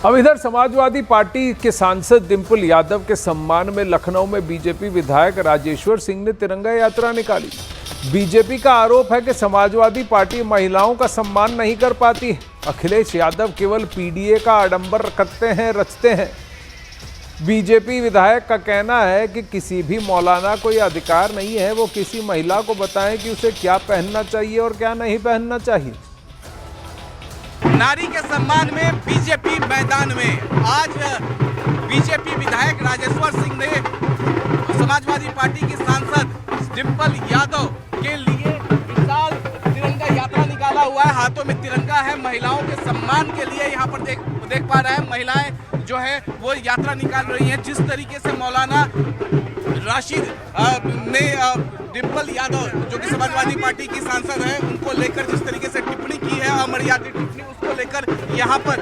अब इधर समाजवादी पार्टी के सांसद डिंपल यादव के सम्मान में लखनऊ में बीजेपी विधायक राजेश्वर सिंह ने तिरंगा यात्रा निकाली। बीजेपी का आरोप है कि समाजवादी पार्टी महिलाओं का सम्मान नहीं कर पाती है। अखिलेश यादव केवल पीडीए का आडंबर रचते हैं। बीजेपी विधायक का कहना है कि किसी भी मौलाना को यह अधिकार नहीं है वो किसी महिला को बताएं कि उसे क्या पहनना चाहिए और क्या नहीं पहनना चाहिए। नारी के सम्मान में बीजेपी मैदान में आज बीजेपी विधायक राजेश्वर सिंह ने समाजवादी पार्टी की सांसद डिंपल यादव के लिए विशाल तिरंगा यात्रा निकाला हुआ है। हाथों में तिरंगा है। महिलाओं के सम्मान के लिए यहाँ पर देख पा रहे हैं महिलाएं जो है वो यात्रा निकाल रही हैं। जिस तरीके से मौलाना राशिद ने डिंपल यादव जो कि समाजवादी पार्टी की सांसद है उनको लेकर जिस तरीके से टिप्पणी की है, अमर्यादित टिप्पणी, उसको लेकर यहाँ पर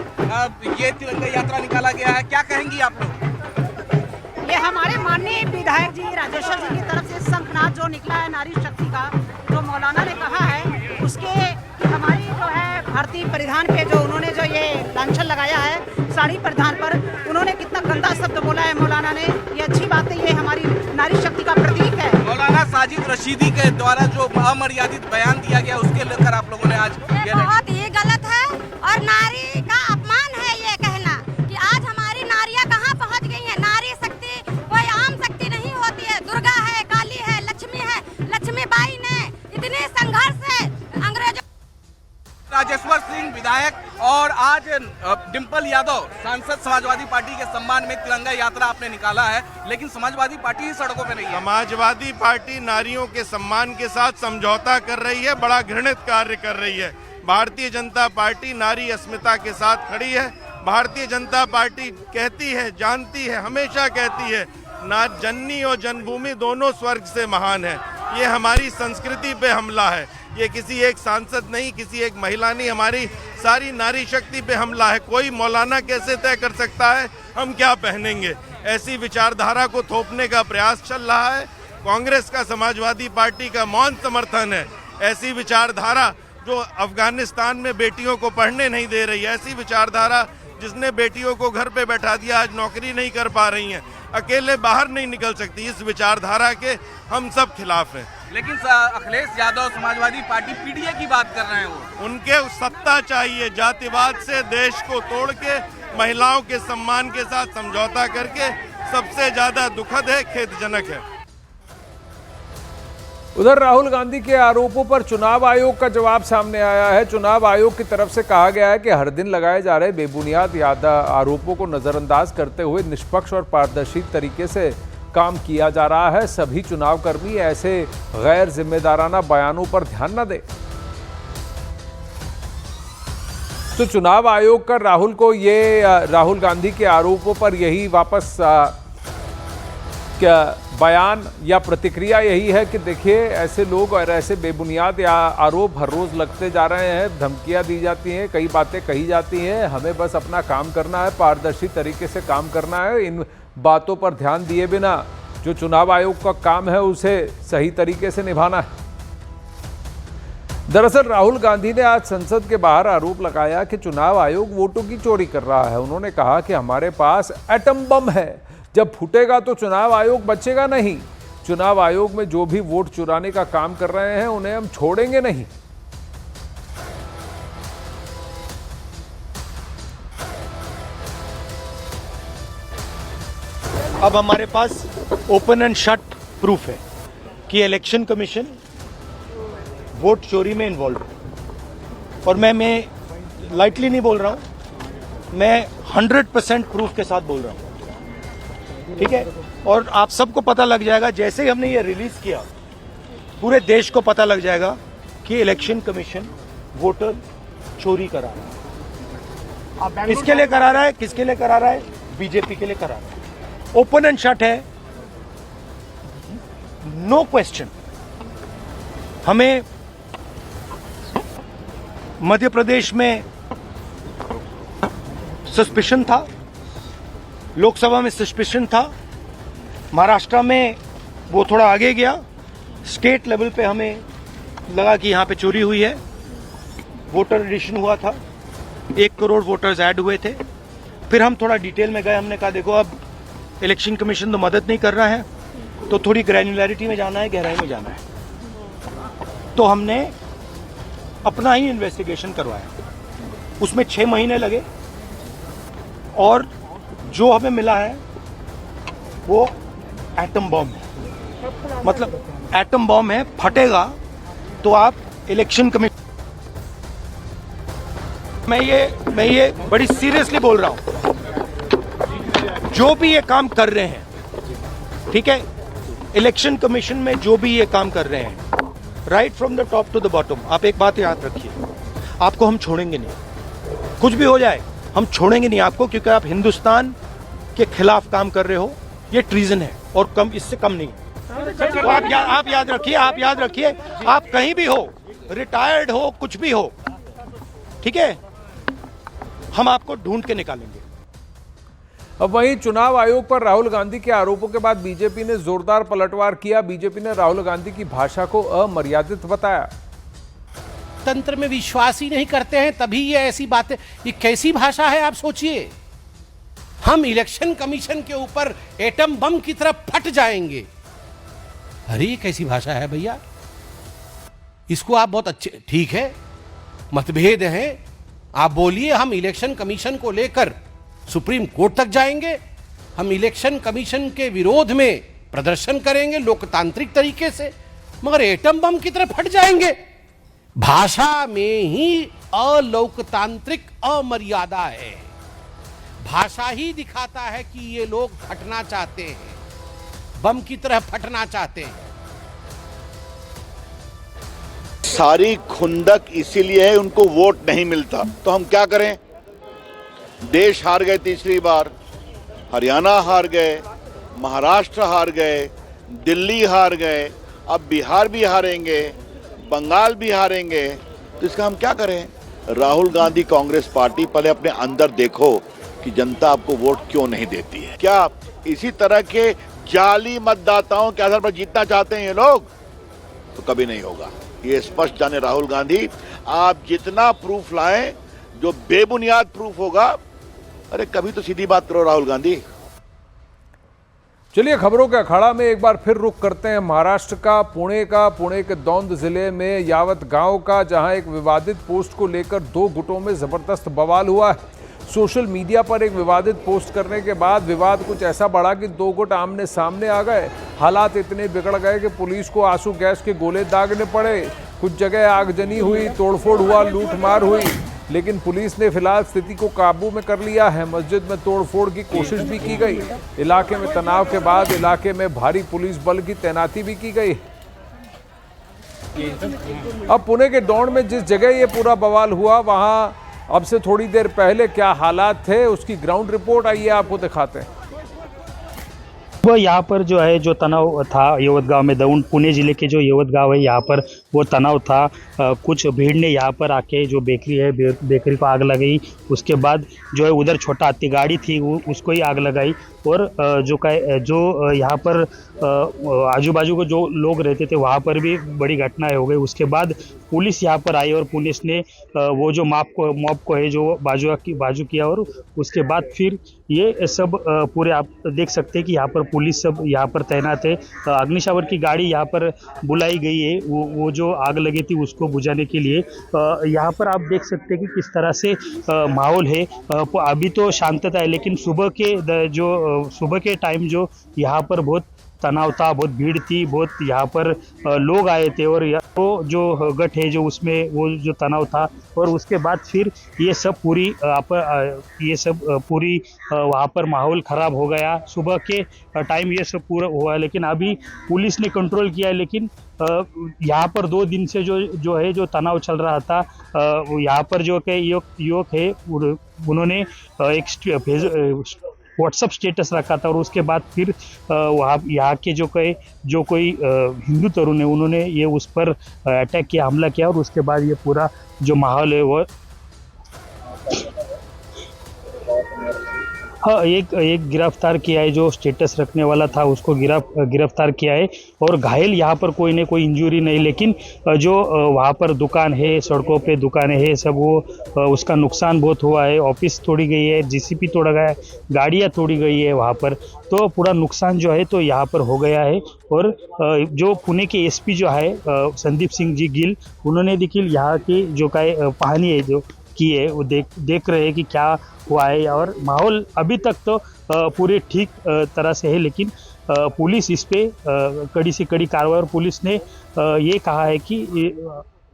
ये तिरंगा यात्रा निकाला गया है। क्या कहेंगी आप लोग? ये हमारे माननीय विधायक जी राजेश्वर जी की तरफ से शंखनाद जो निकला है नारी शक्ति का, जो मौलाना ने कहा है उसके हमारी जो है भारतीय परिधान पे जो उन्होंने जो ये लांछन लगाया है साड़ी परिधान पर, उन्होंने कितना गंदा शब्द बोला है मौलाना ने। ये अच्छी बात है, ये हमारी नारी शक्ति का प्रतीक है। मौलाना साजिद रशीदी के द्वारा जो अमर्यादित बयान दिया गया उसके लेकर आप लोगों ने आज बहुत ही गलत है और नारी का अपमान है ये कहना कि आज हमारी नारियां कहाँ पहुँच गई हैं। नारी शक्ति कोई आम शक्ति नहीं होती है। दुर्गा है, काली है, लक्ष्मी बाई ने इतने संघर्ष है अंग्रेजों। राजेश्वर सिंह विधायक और आज डिंपल यादव सांसद समाजवादी पार्टी के सम्मान में तिरंगा यात्रा आपने निकाला है, लेकिन समाजवादी पार्टी ही सड़कों पे नहीं है। समाजवादी पार्टी नारियों के सम्मान के साथ समझौता कर रही है, बड़ा घृणित कार्य कर रही है। भारतीय जनता पार्टी नारी अस्मिता के साथ खड़ी है। भारतीय जनता पार्टी कहती है, जानती है, हमेशा कहती है ना जननी और जन्मभूमि दोनों स्वर्ग से महान है। ये हमारी संस्कृति पे हमला है। ये किसी एक सांसद नहीं, किसी एक महिला नहीं, हमारी सारी नारी शक्ति पे हमला है। कोई मौलाना कैसे तय कर सकता है हम क्या पहनेंगे? ऐसी विचारधारा को थोपने का प्रयास चल रहा है। कांग्रेस का समाजवादी पार्टी का मौन समर्थन है। ऐसी विचारधारा जो अफगानिस्तान में बेटियों को पढ़ने नहीं दे रही है, ऐसी विचारधारा जिसने बेटियों को घर पे बैठा दिया, आज नौकरी नहीं कर पा रही हैं, अकेले बाहर नहीं निकल सकती, इस विचारधारा के हम सब खिलाफ हैं। लेकिन अखिलेश यादव समाजवादी पार्टी पीडीए की बात कर रहे हैं। वो उनके सत्ता चाहिए। जातिवाद से देश को तोड़ के महिलाओं के सम्मान के साथ समझौता करके सबसे ज्यादा दुखद है, खेदजनक है। उधर राहुल गांधी के आरोपों पर चुनाव आयोग का जवाब सामने आया है। चुनाव आयोग की तरफ से कहा गया है कि हर दिन लगाए जा रहे बेबुनियाद आरोपों को नजरअंदाज करते हुए निष्पक्ष और पारदर्शी तरीके से काम किया जा रहा है। सभी चुनाव कर्मी ऐसे गैर जिम्मेदाराना बयानों पर ध्यान न दें। तो चुनाव आयोग का राहुल गांधी के आरोपों पर यही वापस क्या बयान या प्रतिक्रिया यही है कि देखिए ऐसे लोग और ऐसे बेबुनियाद या आरोप हर रोज लगते जा रहे हैं, धमकियां दी जाती हैं, कई बातें कही जाती हैं। हमें बस अपना काम करना है, पारदर्शी तरीके से काम करना है। इन बातों पर ध्यान दिए बिना जो चुनाव आयोग का काम है उसे सही तरीके से निभाना है। दरअसल राहुल गांधी ने आज संसद के बाहर आरोप लगाया कि चुनाव आयोग वोटों की चोरी कर रहा है। उन्होंने कहा कि हमारे पास एटम बम है, जब फूटेगा तो चुनाव आयोग बचेगा नहीं। चुनाव आयोग में जो भी वोट चुराने का काम कर रहे हैं उन्हें हम छोड़ेंगे नहीं। अब हमारे पास ओपन एंड शट प्रूफ है कि इलेक्शन कमीशन वोट चोरी में इन्वॉल्व है। और मैं लाइटली नहीं बोल रहा हूं, मैं 100% प्रूफ के साथ बोल रहा हूं। ठीक है, और आप सबको पता लग जाएगा जैसे ही हमने ये रिलीज किया, पूरे देश को पता लग जाएगा कि इलेक्शन कमीशन वोटर चोरी करा रहा है। किसके लिए करा रहा है? किसके लिए करा रहा है? बीजेपी के लिए करा रहा है। ओपन एंड शट है, नो क्वेश्चन। हमें मध्य प्रदेश में सस्पिशन था, लोकसभा में सस्पिशन था, महाराष्ट्र में वो थोड़ा आगे गया, स्टेट लेवल पे हमें लगा कि यहाँ पे चोरी हुई है। वोटर एडिशन हुआ था, 1 करोड़ वोटर्स ऐड हुए थे। फिर हम थोड़ा डिटेल में गए, हमने कहा देखो अब इलेक्शन कमीशन तो मदद नहीं कर रहा है, तो थोड़ी ग्रैन्युलैरिटी में जाना है, गहराई में जाना है। तो हमने अपना ही इन्वेस्टिगेशन करवाया, उसमें 6 महीने लगे और जो हमें मिला है वो एटम बॉम्ब है। मतलब एटम बॉम्ब है, फटेगा तो आप इलेक्शन कमीशन, मैं ये बड़ी सीरियसली बोल रहा हूं, जो भी ये काम कर रहे हैं, ठीक है, इलेक्शन कमीशन में जो भी ये काम कर रहे हैं, right from the top to the bottom, आप एक बात याद रखिए, आपको हम छोड़ेंगे नहीं, कुछ भी हो जाए हम छोड़ेंगे नहीं आपको, क्योंकि आप हिंदुस्तान के खिलाफ काम कर रहे हो, ये ट्रीजन है और कम, इससे कम नहीं। तो आप याद रखिए, आप कहीं भी हो, रिटायर्ड हो, कुछ भी हो, ठीक है, हम आपको ढूंढ के निकालेंगे। अब वहीं चुनाव आयोग पर राहुल गांधी के आरोपों के बाद बीजेपी ने जोरदार पलटवार किया। बीजेपी ने राहुल गांधी की भाषा को अमर्यादित बताया। तंत्र में विश्वास ही नहीं करते हैं, तभी ये ऐसी बातें, ये कैसी भाषा है आप सोचिए। हम इलेक्शन कमीशन के ऊपर एटम बम की तरफ फट जाएंगे, अरे ये कैसी भाषा है भैया। इसको आप बहुत अच्छे, ठीक है मतभेद हैं, आप बोलिए, हम इलेक्शन कमीशन को लेकर सुप्रीम कोर्ट तक जाएंगे, हम इलेक्शन कमीशन के विरोध में प्रदर्शन करेंगे लोकतांत्रिक तरीके से, मगर एटम बम की तरफ हट जाएंगे। भाषा में ही अलोकतांत्रिक अमर्यादा है। भाषा ही दिखाता है कि ये लोग फटना चाहते हैं, बम की तरह फटना चाहते हैं। सारी खुंदक इसीलिए है, उनको वोट नहीं मिलता, तो हम क्या करें। देश हार गए तीसरी बार, हरियाणा हार गए, महाराष्ट्र हार गए, दिल्ली हार गए, अब बिहार भी हारेंगे, बंगाल भी हारेंगे, तो इसका हम क्या करें। राहुल गांधी कांग्रेस पार्टी, पहले अपने अंदर देखो कि जनता आपको वोट क्यों नहीं देती है। क्या इसी तरह के जाली मतदाताओं के आधार पर जीतना चाहते हैं ये लोग? तो कभी नहीं होगा, ये स्पष्ट जाने राहुल गांधी। आप जितना प्रूफ लाएं जो बेबुनियाद प्रूफ होगा, अरे कभी तो सीधी बात करो राहुल गांधी। चलिए खबरों के अखाड़ा में एक बार फिर रुख करते हैं महाराष्ट्र का, पुणे के दौंद जिले में यावत गांव का, जहां एक विवादित पोस्ट को लेकर 2 गुटों में जबरदस्त बवाल हुआ है। सोशल मीडिया पर एक विवादित पोस्ट करने के बाद विवाद कुछ ऐसा बढ़ा कि 2 गुट आमने सामने आ गए। हालात इतने बिगड़ गए कि पुलिस को आंसू गैस के गोले दागने पड़े, कुछ जगह आगजनी हुई, तोड़फोड़ हुआ, लूटमार हुई, लेकिन पुलिस ने फिलहाल स्थिति को काबू में कर लिया है। मस्जिद में तोड़फोड़ की कोशिश भी की गई। इलाके में तनाव के बाद इलाके में भारी पुलिस बल की तैनाती भी की गई। अब पुणे के दौंड में जिस जगह ये पूरा बवाल हुआ, वहां अब से थोड़ी देर पहले क्या हालात थे, उसकी ग्राउंड रिपोर्ट आइए आपको दिखाते हैं। वो यहाँ पर जो है, जो तनाव था यवत गांव में, दौंड पुणे ज़िले के जो यवत गांव है, यहाँ पर वो तनाव था। कुछ भीड़ ने यहाँ पर आके जो बेकरी है, बेकरी को आग लगाई। उसके बाद जो है उधर छोटा हाथी गाड़ी थी, उसको ही आग लगाई। और जो यहाँ पर आजू बाजू को जो लोग रहते थे, वहाँ पर भी बड़ी घटनाएं हो गई। उसके बाद पुलिस यहाँ पर आई और पुलिस ने वो जो मॉब को है जो बाजू किया, और उसके बाद फिर ये सब पूरे आप देख सकते हैं कि यहाँ पर पुलिस सब यहाँ पर तैनात है। अग्निशमन की गाड़ी यहाँ पर बुलाई गई है, वो जो आग लगी थी उसको बुझाने के लिए। यहाँ पर आप देख सकते हैं कि किस तरह से माहौल है। अभी तो शांतता है, लेकिन सुबह के टाइम जो यहाँ पर बहुत तनाव था, बहुत भीड़ थी, बहुत यहाँ पर लोग आए थे, और वो जो गट है जो उसमें वो जो तनाव था। और उसके बाद फिर ये सब पूरी वहाँ पर माहौल ख़राब हो गया। सुबह के टाइम ये सब पूरा हुआ, लेकिन अभी पुलिस ने कंट्रोल किया है। लेकिन यहाँ पर 2 दिन से जो तनाव चल रहा था, यहाँ पर जो के युवक है उन्होंने एक व्हाट्सअप स्टेटस रखा था, और उसके बाद फिर यहाँ के जो कोई हिंदू तरुण है, उन्होंने ये उस पर अटैक किया, हमला किया, और उसके बाद ये पूरा जो माहौल है वो हाँ, एक गिरफ्तार किया है, जो स्टेटस रखने वाला था उसको गिरफ्तार किया है। और घायल यहाँ पर कोई ने कोई इंजरी नहीं, लेकिन जो वहाँ पर दुकान है, सड़कों पे दुकानें है, सब वो उसका नुकसान बहुत हुआ है। ऑफिस तोड़ी गई है, जीसीपी तोड़ा गया है, गाड़ियाँ तोड़ी गई है वहाँ पर, तो पूरा नुकसान जो है तो यहाँ पर हो गया है। और जो पुणे के एसपी जो है संदीप सिंह जी गिल, उन्होंने देखिए यहाँ की जो पाहनी है जो की है, वो देख रहे हैं कि क्या हुआ है। और माहौल अभी तक तो पूरे ठीक तरह से है, लेकिन पुलिस इस पे कड़ी से कड़ी कार्रवाई, और पुलिस ने ये कहा है कि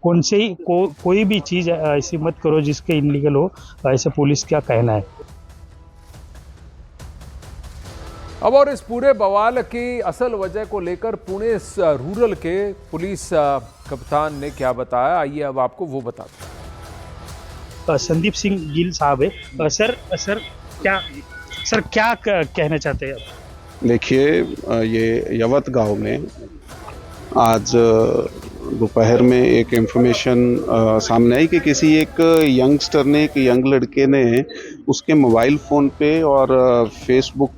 कौन से ही कोई भी चीज़ ऐसी मत करो जिसके इनलीगल हो, ऐसा पुलिस का कहना है। अब और इस पूरे बवाल की असल वजह को लेकर पुणे रूरल के पुलिस कप्तान ने क्या बताया, आइए अब आपको वो बताते हैं। संदीप सिंह गिल साहब है। सर क्या कहना चाहते हैं आप? देखिए, ये यवत गांव में आज दोपहर में एक इन्फॉर्मेशन सामने आई कि किसी एक यंगस्टर ने, एक यंग लड़के ने उसके मोबाइल फ़ोन पे और फेसबुक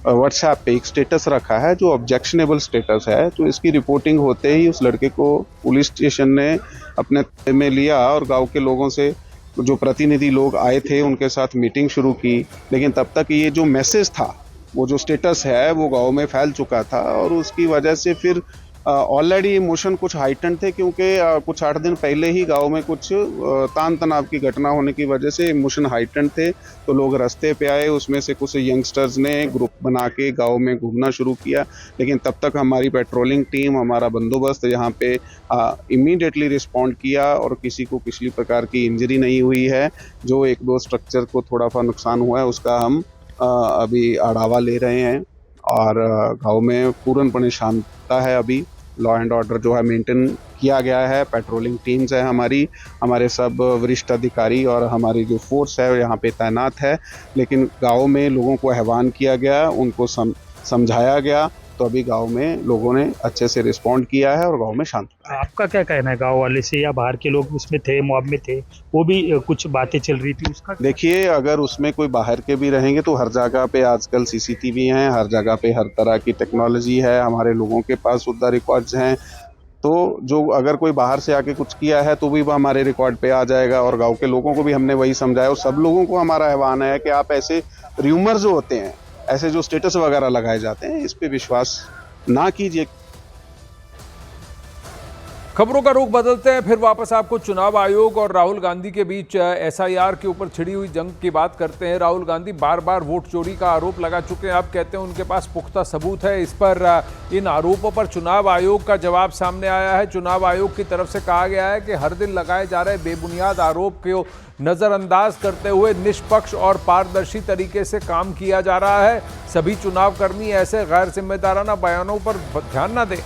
व्हाट्सएप पे एक स्टेटस रखा है जो ऑब्जेक्शनेबल स्टेटस है। तो इसकी रिपोर्टिंग होते ही उस लड़के को पुलिस स्टेशन ने अपने में लिया और गांव के लोगों से, जो प्रतिनिधि लोग आए थे, उनके साथ मीटिंग शुरू की। लेकिन तब तक ये जो मैसेज था, वो जो स्टेटस है, वो गांव में फैल चुका था और उसकी वजह से फिर ऑलरेडी इमोशन कुछ हाइटन थे, क्योंकि कुछ 8 दिन पहले ही गांव में कुछ तान तनाव की घटना होने की वजह से इमोशन हाइटन थे। तो लोग रास्ते पे आए, उसमें से कुछ यंगस्टर्स ने ग्रुप बना के गांव में घूमना शुरू किया। लेकिन तब तक हमारी पेट्रोलिंग टीम, हमारा बंदोबस्त यहाँ पे इमीडिएटली रिस्पॉन्ड किया और किसी को किसी प्रकार की इंजरी नहीं हुई है। जो 1-2 स्ट्रक्चर को थोड़ा सा नुकसान हुआ है, उसका हम अभी आढ़ावा ले रहे हैं और गाँव में पूर्णपणे शांतता है। अभी लॉ एंड ऑर्डर जो है मेंटेन किया गया है। पेट्रोलिंग टीम्स है हमारे सब वरिष्ठ अधिकारी और हमारी जो फोर्स है यहाँ पे तैनात है। लेकिन गांव में लोगों को आह्वान किया गया, उनको समझाया गया, तो अभी गांव में लोगों ने अच्छे से रिस्पॉन्ड किया है और गांव में शांत। आपका क्या कहना है, गांव वाले से या बाहर के लोग उसमें थे, मॉब में थे, वो भी कुछ बातें चल रही थी उसका? देखिए, अगर उसमें कोई बाहर के भी रहेंगे तो हर जगह पे आजकल सीसीटीवी हैं, हर जगह पे हर तरह की टेक्नोलॉजी है, हमारे लोगों के पास उधर रिकॉर्ड्स हैं। तो जो अगर कोई बाहर से आके कुछ किया है तो भी वो हमारे रिकॉर्ड पे आ जाएगा। और गाँव के लोगों को भी हमने वही समझाया और सब लोगों को हमारा आह्वान है कि आप ऐसे र्यूमर जो होते हैं, ऐसे जो स्टेटस वगैरह लगाए जाते हैं, इस पे विश्वास ना कीजिए। खबरों का रुख बदलते हैं, फिर वापस आपको चुनाव आयोग और राहुल गांधी के बीच एसआईआर के ऊपर छिड़ी हुई जंग की बात करते हैं। राहुल गांधी बार बार वोट चोरी का आरोप लगा चुके हैं। अब कहते हैं उनके पास पुख्ता सबूत है। इस पर इन आरोपों पर चुनाव आयोग का जवाब सामने आया है। चुनाव आयोग की तरफ से कहा गया है कि हर दिन लगाए जा रहे बेबुनियाद आरोप को नजरअंदाज करते हुए निष्पक्ष और पारदर्शी तरीके से काम किया जा रहा है। सभी चुनाव कर्मी ऐसे गैर जिम्मेदाराना बयानों पर ध्यान न दें।